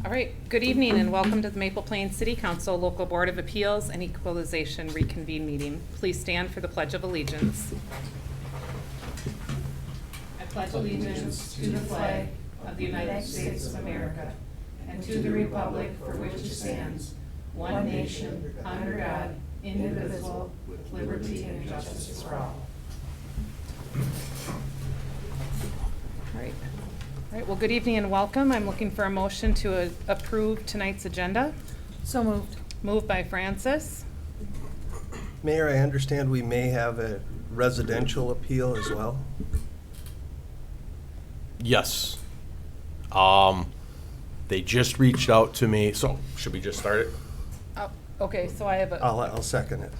All right, good evening and welcome to the Maple Plains City Council Local Board of Appeals and Equalization Reconvene meeting. Please stand for the Pledge of Allegiance. I pledge allegiance to the flag of the United States of America and to the republic for which it stands, one nation, under God, indivisible, with liberty and justice for all. All right. All right, well, good evening and welcome. I'm looking for a motion to approve tonight's agenda. So moved. Moved by Francis. Mayor, I understand we may have a residential appeal as well. Yes. They just reached out to me, so should we just start it? Oh, okay, so I have a, I'll second it.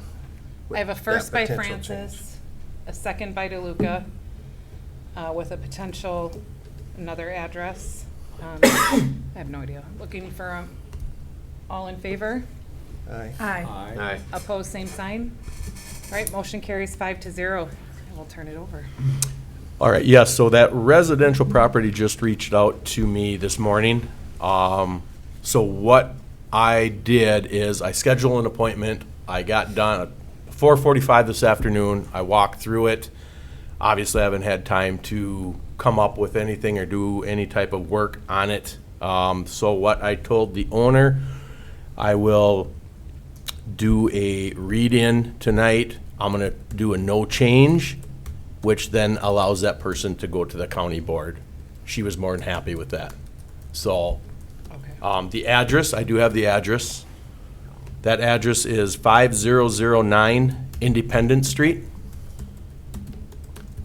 I have a with first by that potential Francis, a second by DeLuca, with a potential another address. I have no idea. Looking for, all in favor? change. Aye. Aye. Opposed, same sign. All right, motion carries 5-0. And we'll turn it over. All right, yes, so that residential property just reached out to me this morning. So what I did is I scheduled an appointment. I got done at 4:45 this afternoon. I walked through it. Obviously, I haven't had time to come up with anything or do any type of work on it. So what I told the owner, I will do a read-in tonight. I'm gonna do a no change, which then allows that person to go to the county board. She was more than happy with that. So, Okay. the address, I do have the address. That address is 5009 Independence Street.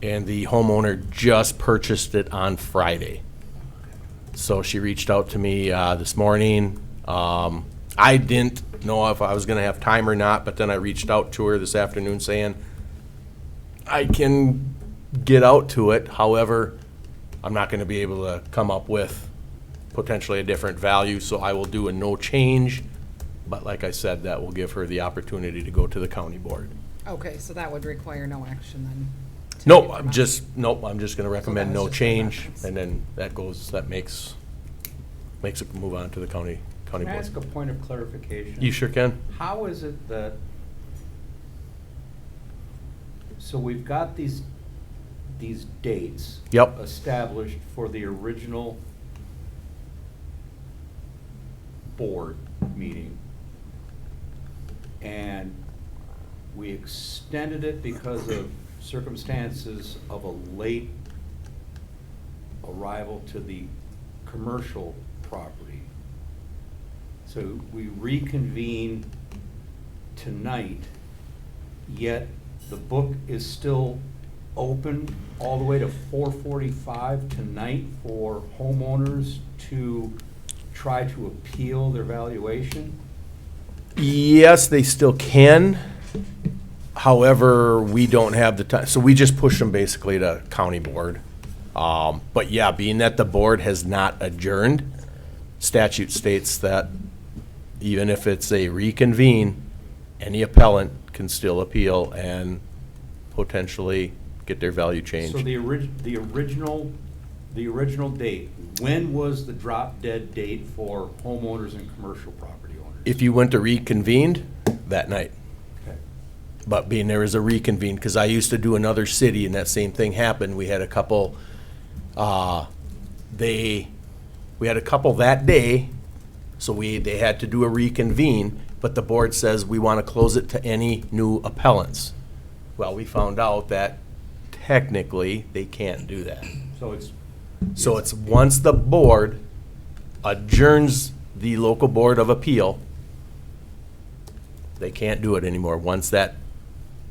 And the homeowner just purchased it on Friday. So she reached out to me this morning. I didn't know if I was gonna have time or not, but then I reached out to her this afternoon saying, I can get out to it, however, I'm not gonna be able to come up with potentially a different value, so I will do a no change. But like I said, that will give her the opportunity to go to the county board. Okay, so that would require no action then? to Nope, take I'm them out. just gonna recommend was no just a change, reference. and then that makes it move on to the county Can I ask a board. point of clarification? You sure can? How is it that, so we've got these dates Yep, established for the original board meeting, and we extended it because of circumstances of a late arrival to the commercial property. So we reconvene tonight, yet the book is still open all the way to 4:45 tonight for homeowners to try to appeal their valuation? yes, they still can, however, we don't have the time, so we just push them basically to county board. But yeah, being that the board has not adjourned, statute states that even if it's a reconvene, any appellant can still appeal and potentially get their value changed. So the original date, when was the drop dead date for homeowners and commercial property owners? If you went to reconvened, that night. Okay. But being there is a reconvene, because I used to do another city and that same thing happened. We had a couple, we had a couple that day, so they had to do a reconvene, but the board says we want to close it to any new appellants. Well, we found out that technically they can't do that. So It's once the board adjourns the local board of appeal, they can't do it anymore, once the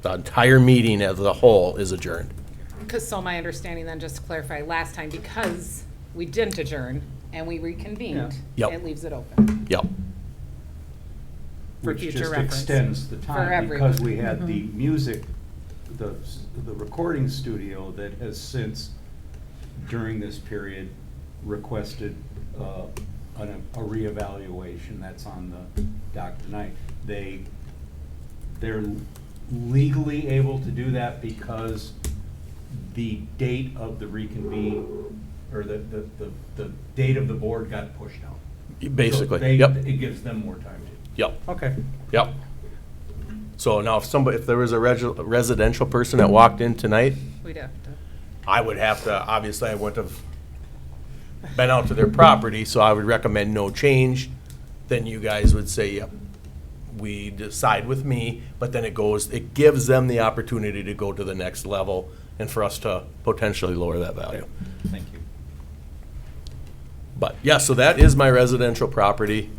entire meeting as a whole is adjourned. Because, so my understanding then, just to clarify, last time, because we didn't adjourn and we reconvened, Yeah. Yep. it leaves it open Yep, for which future just reference. extends the For time, because everyone. we had the music, the recording studio that has since, during this period, requested a reevaluation. That's on the dock tonight. They're legally able to do that because the date of the reconvene, or the date of the board got pushed out. Basically, So they- yep, It gives them more time to. yep, Okay. yep. So now if there was a residential person that walked in tonight, We'd have to. I would have to, obviously, I wouldn't have been out to their property, so I would recommend no change. Then you guys would say, yep, we decide with me, but then it gives them the opportunity to go to the next level and for us to potentially lower that value. Thank you. But, yeah, so that is my residential property.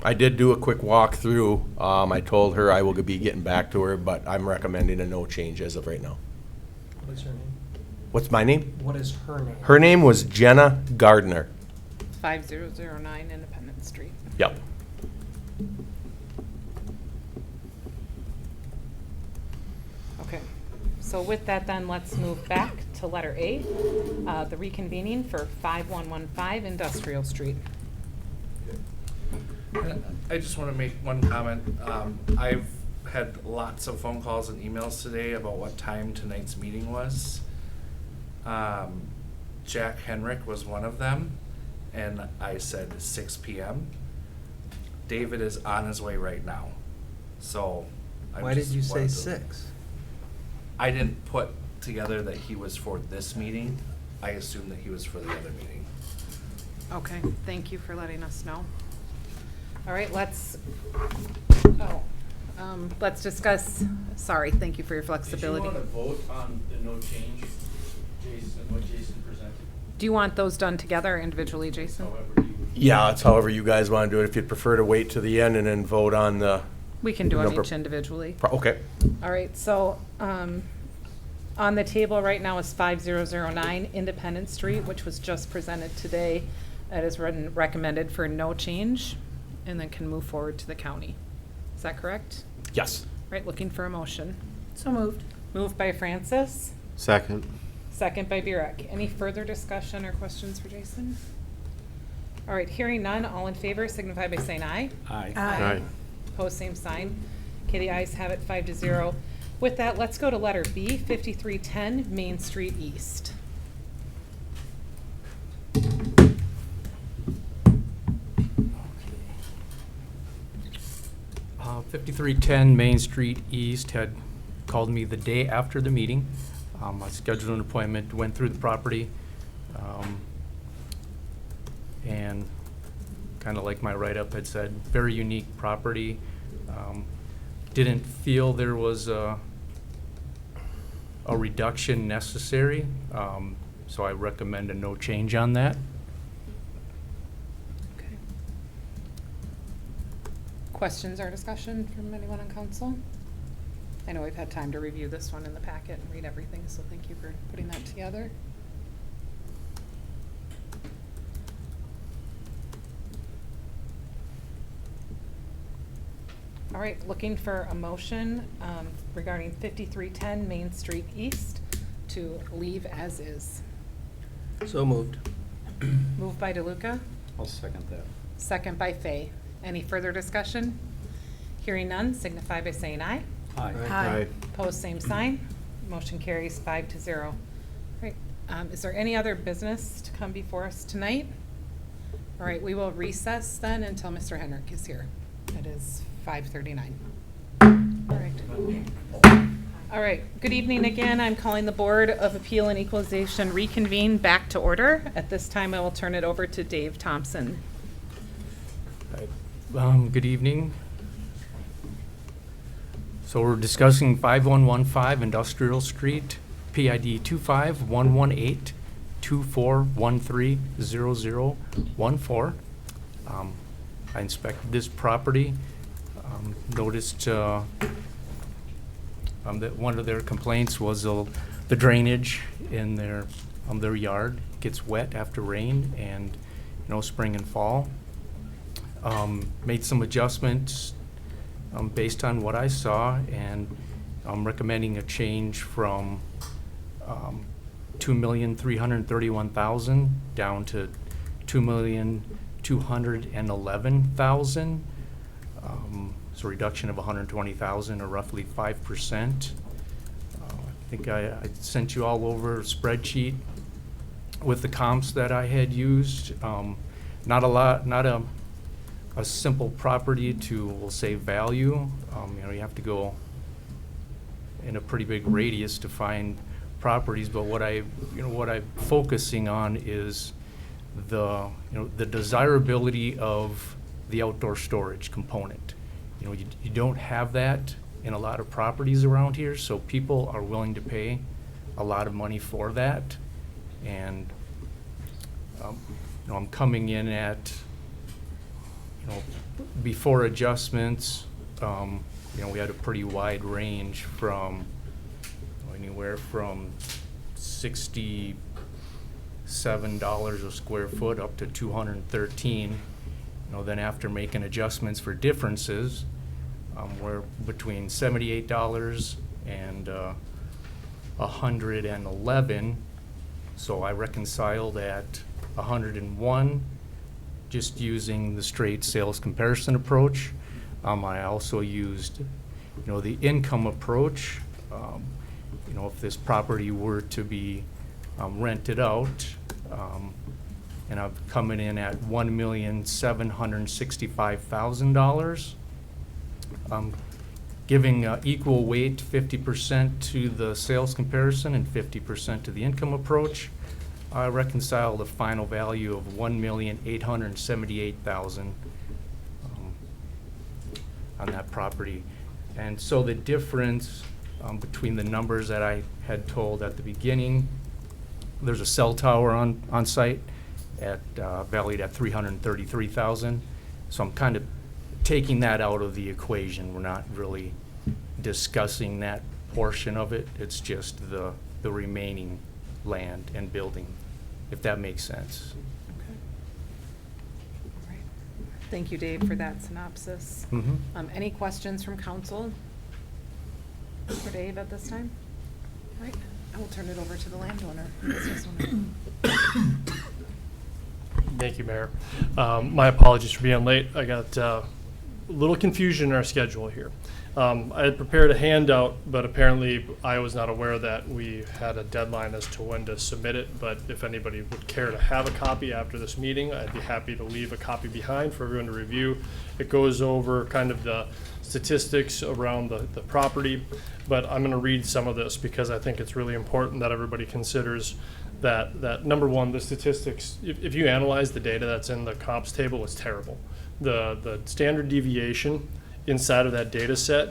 I did do a quick walkthrough. I told her I will be getting back to her, but I'm recommending a no change as of right now. What is her name? What's my name? What is her name? Her name was Jenna Gardner. 5009 Independence Street. Yep. Okay, so with that then, let's move back to letter A, the reconvening for 5115 Industrial Street. I just want to make one comment. I've had lots of phone calls and emails today about what time tonight's meeting was. Jack Henrik was one of them, and I said 6 p.m. David is on his way right now, so. I Why did just you say wanted to- 6? I didn't put together that he was for this meeting. I assumed that he was for the other meeting. Okay, thank you for letting us know. All right, let's discuss, sorry, thank you for your flexibility. Did you want to vote on the no change, Jason, what Jason presented? Do you want those done together or individually, Jason? However you would. Yeah, it's however you guys want to do it. If you'd prefer to wait to the end and then vote on the, We can do them Number- each individually. okay. All right, so, on the table right now is 5009 Independence Street, which was just presented today. That is recommended for no change, and then can move forward to the county. Is that correct? Yes. Right, looking for a motion. So moved. Moved by Francis, Second. second by Burek. Any further discussion or questions for Jason? All right, hearing none, all in favor signify by saying aye. Aye. Aye. Opposed, same sign. Okay, the ayes have it 5-0. With that, let's go to letter B, 5310 Main Street East. 5310 Main Street East had called me the day after the meeting. I scheduled an appointment, went through the property, and kind of like my write-up had said, very unique property. Didn't feel there was a reduction necessary, so I recommend a no change on that. Okay. Questions or discussion from anyone on council? I know we've had time to review this one in the packet and read everything, so thank you for putting that together. All right, looking for a motion regarding 5310 Main Street East to leave as is. So moved. Moved by DeLuca, I'll second that. second by Fay. Any further discussion? Hearing none, signify by saying aye. Aye. Aye. Opposed, same sign. Motion carries 5-0. Right, is there any other business to come before us tonight? All right, we will recess then until Mr. Henrik is here. It is 5:39. All right. All right, good evening again. I'm calling the Board of Appeal and Equalization reconvene back to order. At this time, I will turn it over to Dave Thompson. Good evening. So we're discussing 5115 Industrial Street, PID 25118241300014. I inspected this property, noticed that one of their complaints was the drainage in their yard gets wet after rain and, spring and fall. Made some adjustments based on what I saw, and I'm recommending a change from $2,331,000 down to $2,211,000. It's a reduction of $120,000, or roughly 5%. I think I sent you all over a spreadsheet with the comps that I had used. not a simple property to, we'll say, value. You have to go in a pretty big radius to find properties, but what I'm focusing on is the desirability of the outdoor storage component. You don't have that in a lot of properties around here, so people are willing to pay a lot of money for that. And I'm coming in at, before adjustments, we had a pretty wide range from anywhere from $67 a square foot up to $213. Then after making adjustments for differences, we're between $78 and $111. So I reconciled at 101, just using the straight sales comparison approach. I also used, the income approach. If this property were to be rented out, and I'm coming in at $1,765,000. Giving equal weight, 50% to the sales comparison and 50% to the income approach. I reconciled a final value of $1,878,000 on that property. And so the difference between the numbers that I had told at the beginning, there's a cell tower on site at valued at $333,000. So I'm kind of taking that out of the equation. We're not really discussing that portion of it. It's just the remaining land and building, if that makes sense. Okay. All right. Thank you, Dave, for that synopsis. Mm-hmm. Any questions from council for Dave at this time? All right, I will turn it over to the landowner. Business owner. Thank you, Mayor. My apologies for being late. I got a little confusion in our schedule here. I had prepared a handout, but apparently I was not aware that we had a deadline as to when to submit it. But if anybody would care to have a copy after this meeting, I'd be happy to leave a copy behind for everyone to review. It goes over kind of the statistics around the property, but I'm going to read some of this because I think it's really important that everybody considers that number one, the statistics, if you analyze the data that's in the comps table, it's terrible. The standard deviation inside of that data set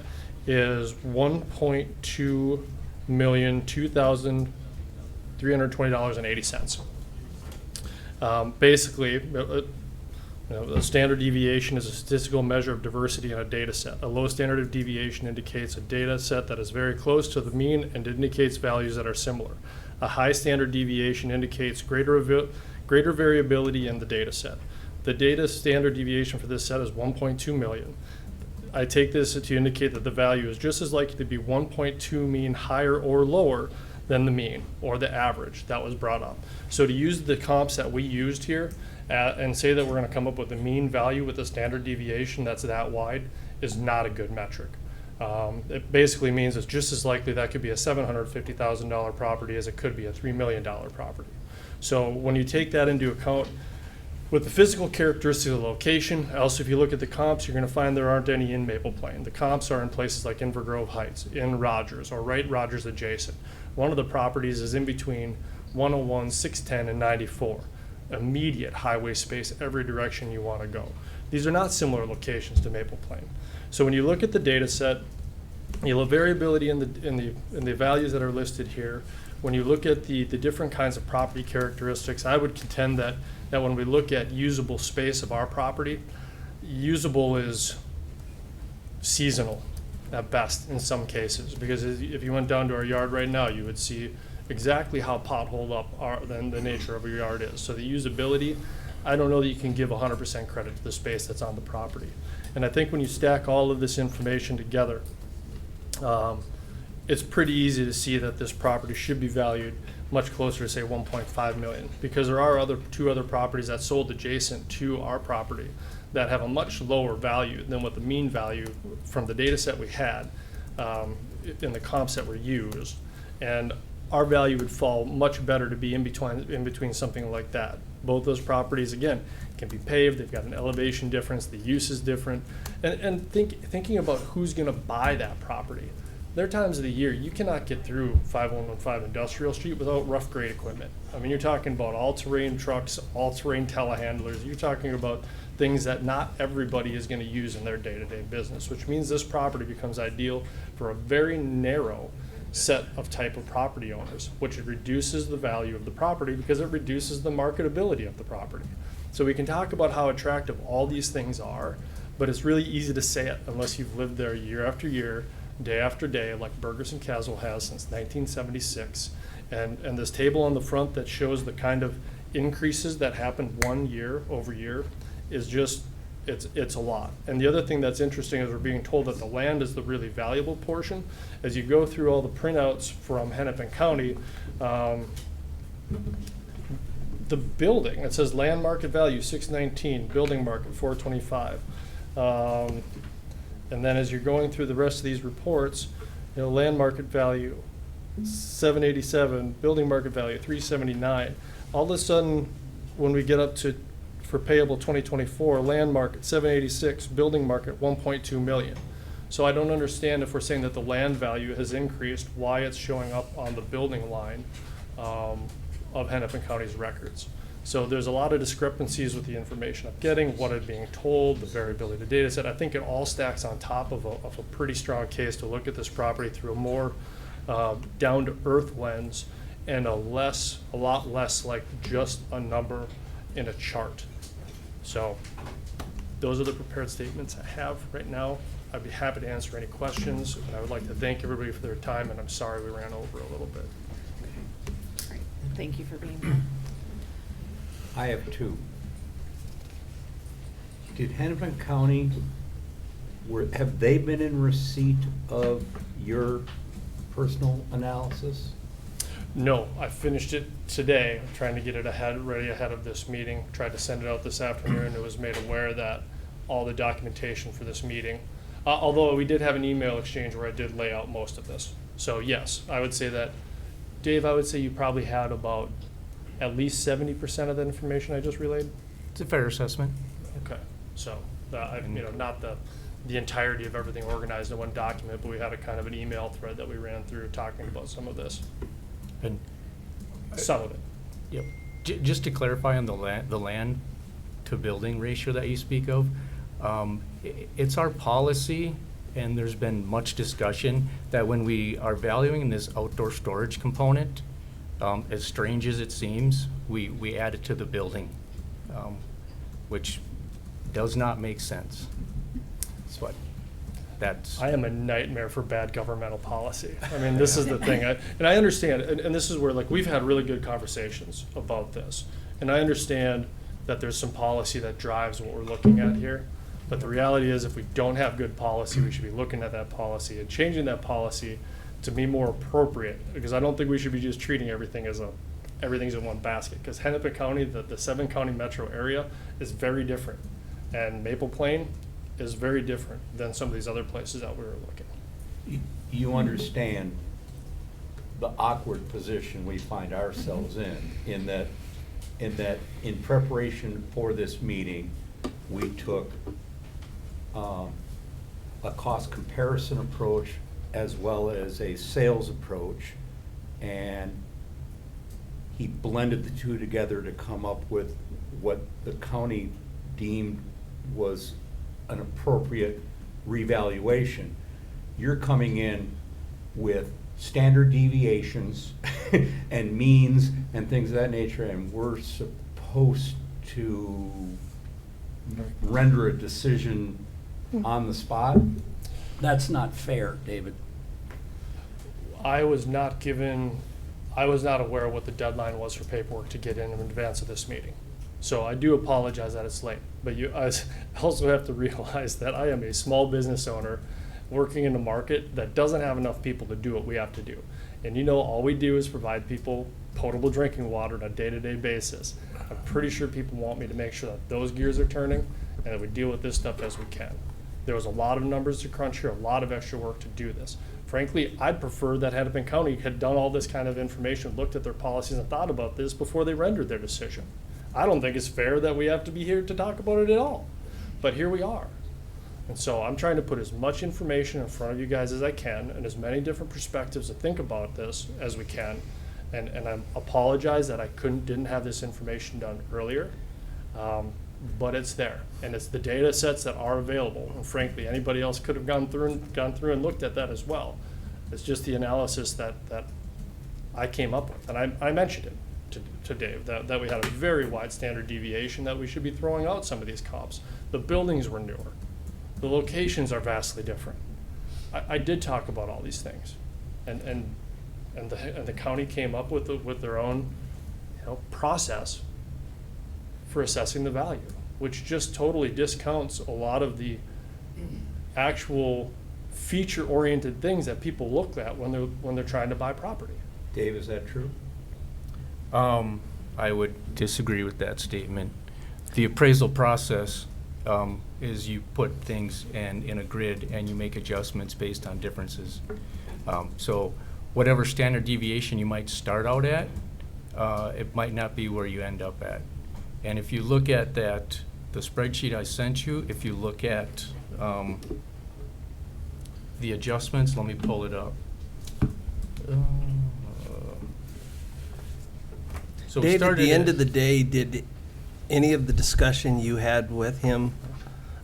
is $1,202,320.80. Basically, the standard deviation is a statistical measure of diversity in a data set. A low standard of deviation indicates a data set that is very close to the mean and indicates values that are similar. A high standard deviation indicates greater variability in the data set. The data standard deviation for this set is 1.2 million. I take this to indicate that the value is just as likely to be 1.2 mean higher or lower than the mean or the average that was brought up. So to use the comps that we used here and say that we're going to come up with a mean value with a standard deviation that's that wide is not a good metric. It basically means it's just as likely that could be a $750,000 property as it could be a $3 million property. So when you take that into account, with the physical characteristics of the location, also if you look at the comps, you're going to find there aren't any in Maple Plain. The comps are in places like Inver Grove Heights, in Rogers, or right Rogers adjacent. One of the properties is in between 101, 610, and 94. Immediate highway space every direction you want to go. These are not similar locations to Maple Plain. So when you look at the data set, you'll have variability in the values that are listed here. When you look at the different kinds of property characteristics, I would contend that when we look at usable space of our property, usable is seasonal at best in some cases, because if you went down to our yard right now, you would see exactly how potholed up the nature of your yard is. So the usability, I don't know that you can give 100% credit to the space that's on the property. And I think when you stack all of this information together, it's pretty easy to see that this property should be valued much closer to, say, 1.5 million, because there are two other properties that sold adjacent to our property that have a much lower value than what the mean value from the data set we had in the comps that were used. And our value would fall much better to be in between something like that. Both those properties, again, can be paved, they've got an elevation difference, the use is different. And thinking about who's gonna buy that property. There are times of the year you cannot get through 5115 Industrial Street without rough grade equipment. I mean, you're talking about all-terrain trucks, all-terrain telehandlers. You're talking about things that not everybody is going to use in their day-to-day business, which means this property becomes ideal for a very narrow set of type of property owners, which reduces the value of the property because it reduces the marketability of the property. So we can talk about how attractive all these things are, but it's really easy to say it unless you've lived there year after year, day after day, like Burgess and Caswell has since 1976. And this table on the front that shows the kind of increases that happen 1 year over year is just, it's a lot. And the other thing that's interesting is we're being told that the land is the really valuable portion. As you go through all the printouts from Hennepin County, the building, it says land market value 619, building market 425. And then as you're going through the rest of these reports, land market value 787, building market value 379. All of a sudden, when we get up to, for payable 2024, land market 786, building market 1.2 million. So I don't understand if we're saying that the land value has increased, why it's showing up on the building line of Hennepin County's records. So there's a lot of discrepancies with the information I'm getting, what I'm being told, the variability of the data set. I think it all stacks on top of a pretty strong case to look at this property through a more down-to-earth lens and a lot less like just a number in a chart. So those are the prepared statements I have right now. I'd be happy to answer any questions, and I would like to thank everybody for their time, and I'm sorry we ran over a little bit. Great. Thank you for being here. I have two. Did Hennepin County, have they been in receipt of your personal analysis? No, I finished it today, trying to get it ready ahead of this meeting. Tried to send it out this afternoon and was made aware that all the documentation for this meeting, although we did have an email exchange where I did lay out most of this. So yes, I would say that, Dave, I would say you probably had about at least 70% of the information I just relayed. It's a fair assessment. Okay, so not the entirety of everything organized in one document, but we had a kind of an email thread that we ran through talking about some of this. And Some of it. yep, just to clarify on the land to building ratio that you speak of, it's our policy, and there's been much discussion that when we are valuing this outdoor storage component, as strange as it seems, we add it to the building, which does not make sense. That's I am a nightmare for bad governmental policy. I mean, this is the thing. And I understand, and this is where, like, we've had really good conversations about this. And I understand that there's some policy that drives what we're looking at here. But the reality is, if we don't have good policy, we should be looking at that policy and changing that policy to be more appropriate. Because I don't think we should be just treating everything as everything's in one basket. Because Hennepin County, the 7-county metro area, is very different. And Maple Plain is very different than some of these other places that we were looking. You understand the awkward position we find ourselves in that in preparation for this meeting, we took a cost comparison approach as well as a sales approach, and he blended the two together to come up with what the county deemed was an appropriate revaluation. You're coming in with standard deviations and means and things of that nature, and we're supposed to render a decision on the spot? That's not fair, David. I was not aware of what the deadline was for paperwork to get in advance of this meeting. So I do apologize that it's late, but I also have to realize that I am a small business owner working in a market that doesn't have enough people to do what we have to do. And all we do is provide people potable drinking water on a day-to-day basis. I'm pretty sure people want me to make sure that those gears are turning and that we deal with this stuff as we can. There was a lot of numbers to crunch here, a lot of extra work to do this. Frankly, I'd prefer that Hennepin County had done all this kind of information, looked at their policies and thought about this before they rendered their decision. I don't think it's fair that we have to be here to talk about it at all. But here we are. And so I'm trying to put as much information in front of you guys as I can and as many different perspectives to think about this as we can. And I apologize that I didn't have this information done earlier. But it's there, and it's the data sets that are available. And frankly, anybody else could have gone through and looked at that as well. It's just the analysis that I came up with, and I mentioned it to Dave, that we had a very wide standard deviation, that we should be throwing out some of these comps. The buildings were newer. The locations are vastly different. I did talk about all these things, and the county came up with their own, process for assessing the value, which just totally discounts a lot of the actual feature-oriented things that people look at when they're trying to buy property. Dave, is that true? I would disagree with that statement. The appraisal process is you put things in a grid and you make adjustments based on differences. So whatever standard deviation you might start out at, it might not be where you end up at. And if you look at the spreadsheet I sent you, if you look at the adjustments, let me pull it up. So we Dave, at started the end of the day, did any of the discussion you had with him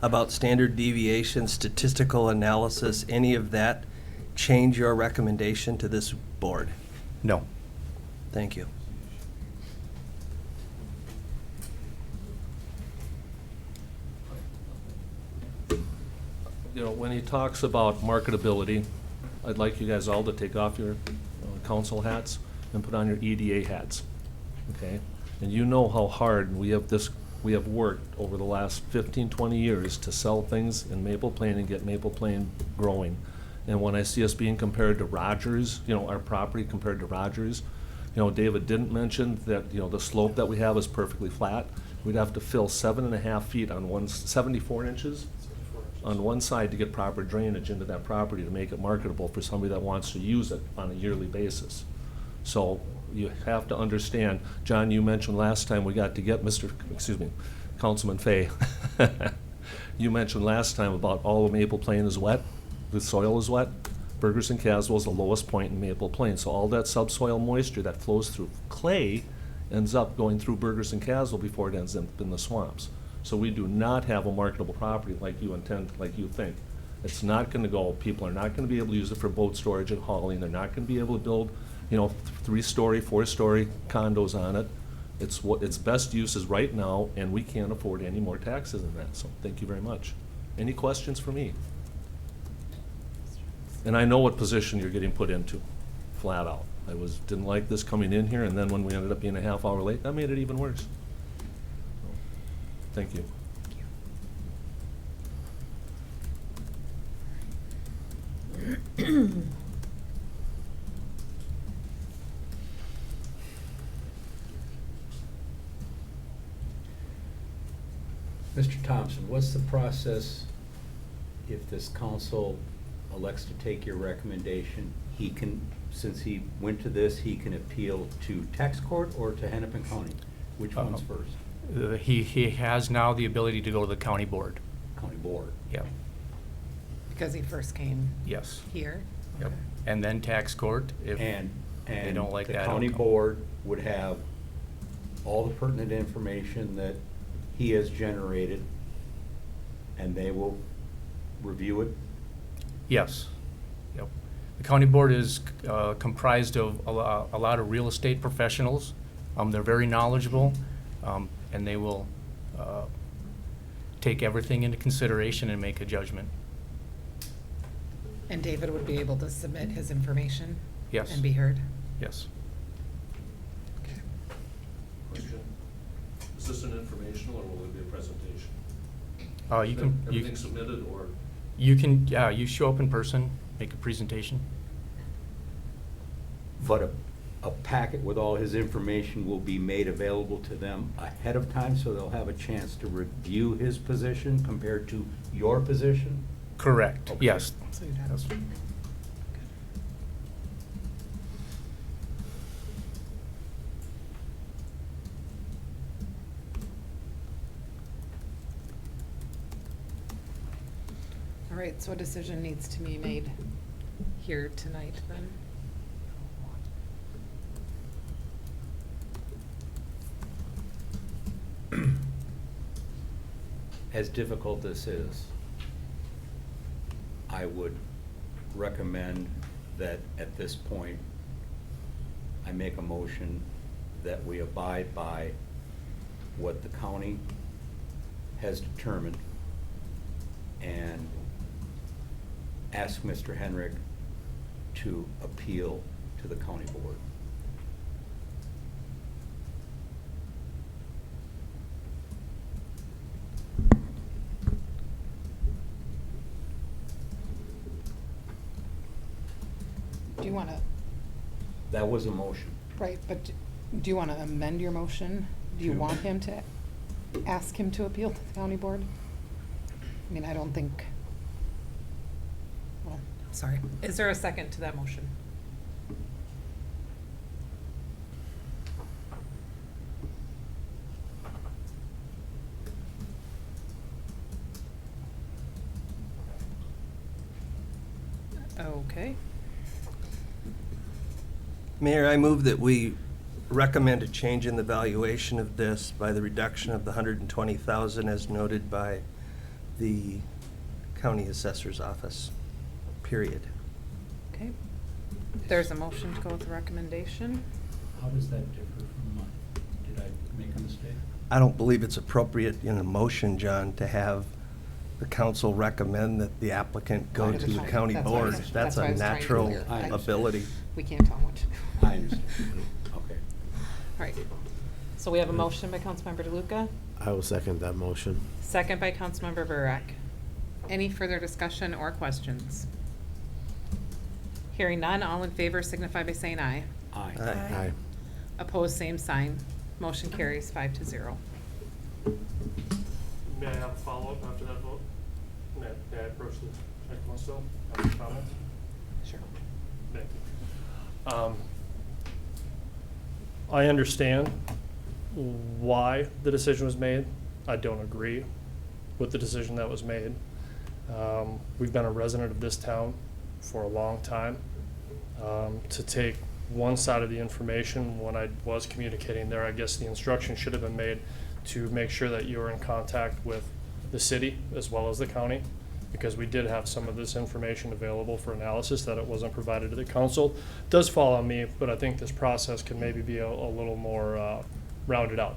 about standard deviation, statistical analysis, any of that change your recommendation to this board? No. Thank you. When he talks about marketability, I'd like you guys all to take off your council hats and put on your EDA hats, okay? And you know how hard we have worked over the last 15, 20 years to sell things in Maple Plain and get Maple Plain growing. And when I see us being compared to Rogers, our property compared to Rogers, David didn't mention that, the slope that we have is perfectly flat. We'd have to fill 7.5 feet on 74 inches on one side to get proper drainage into that property to make it marketable for somebody that wants to use it on a yearly basis. So you have to understand, John, you mentioned last time we got to get Councilman Fay. You mentioned last time about all of Maple Plain is wet, the soil is wet. Burgers and Caswell is the lowest point in Maple Plain. So all that subsoil moisture that flows through clay ends up going through Burgers and Caswell before it ends up in the swamps. So we do not have a marketable property like you think. It's not gonna go, people are not gonna be able to use it for boat storage and hauling. They're not gonna be able to build, 3-story, 4-story condos on it. Its best use is right now, and we can't afford any more taxes than that. So thank you very much. Any questions for me? And I know what position you're getting put into, flat out. I didn't like this coming in here, and then when we ended up being a half hour late, that made it even worse. Thank you. Mr. Thompson, what's the process if this council elects to take your recommendation? He can, since he went to this, he can appeal to tax court or to Hennepin County? Which one's first? He has now the ability to go to the county board. County board. Yep. Because he first came Yes. here? Yep. And then tax court if And they don't like the that county outcome. board would have all the pertinent information that he has generated, and they will review it? Yes. Yep. The county board is comprised of a lot of real estate professionals. They're very knowledgeable, and they will take everything into consideration and make a judgment. And David would be able to submit his information? Yes. And be heard? Yes. Question. Is this an informational or will it be a presentation? You can, Everything submitted or? you show up in person, make a presentation. But a packet with all his information will be made available to them ahead of time, so they'll have a chance to review his position compared to your position? Correct, Okay. yes. So you'd have- Yes. right, so a decision needs to be made here tonight then. As difficult this is, I would recommend that at this point, I make a motion that we abide by what the county has determined and ask Mr. Henrik to appeal to the county board. Do you want to, That was a motion. right, but do you want to amend your motion? Do you To- want him to ask him to appeal to the county board? I mean, I don't think, well, sorry. Is there a second to that motion? Okay. Mayor, I move that we recommend a change in the valuation of this by the reduction of the 120,000 as noted by the county assessor's office, period. Okay. There's a motion to go with the recommendation. How does that differ from mine? Did I make a mistake? I don't believe it's appropriate in a motion, John, to have the council recommend that the applicant go Right. to the county That's why I board. was- That's why I a was trying to be natural clear. I understand. ability. We can't tell him what to do. I understand. Okay. All right. So we have a motion by Councilmember DeLuca, I will second that motion. second by Councilmember Burak. Any further discussion or questions? Hearing none, all in favor signify by saying aye. Aye. Aye. Opposed, same sign. Motion carries 5-0. May I have a follow-up after that vote? May I approach the microphone still? Have any comments? Sure. Thank you. I understand why the decision was made. I don't agree with the decision that was made. We've been a resident of this town for a long time. To take one side of the information, when I was communicating there, I guess the instruction should have been made to make sure that you were in contact with the city as well as the county, because we did have some of this information available for analysis that it wasn't provided to the council. It does fall on me, but I think this process can maybe be a little more rounded out.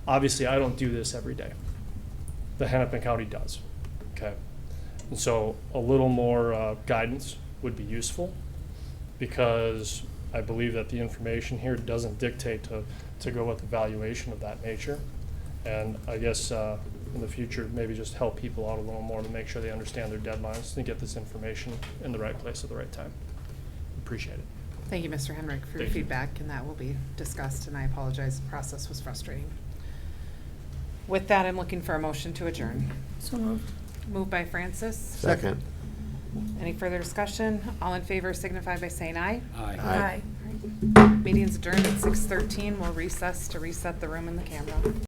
Obviously, I don't do this every day. The Hennepin County does, okay? And so a little more guidance would be useful, because I believe that the information here doesn't dictate to go with evaluation of that nature. And I guess in the future, maybe just help people out a little more to make sure they understand their deadlines and get this information in the right place at the right time. Appreciate it. Thank you, Mr. Henrik, for your Thank you. feedback, and that will be discussed, and I apologize, the process was frustrating. With that, I'm looking for a motion to adjourn. So moved. Moved by Francis. Second. Any further discussion? All in favor signify by saying aye. Aye. Aye. Meeting's adjourned at 6:13. We'll recess to reset the room and the camera.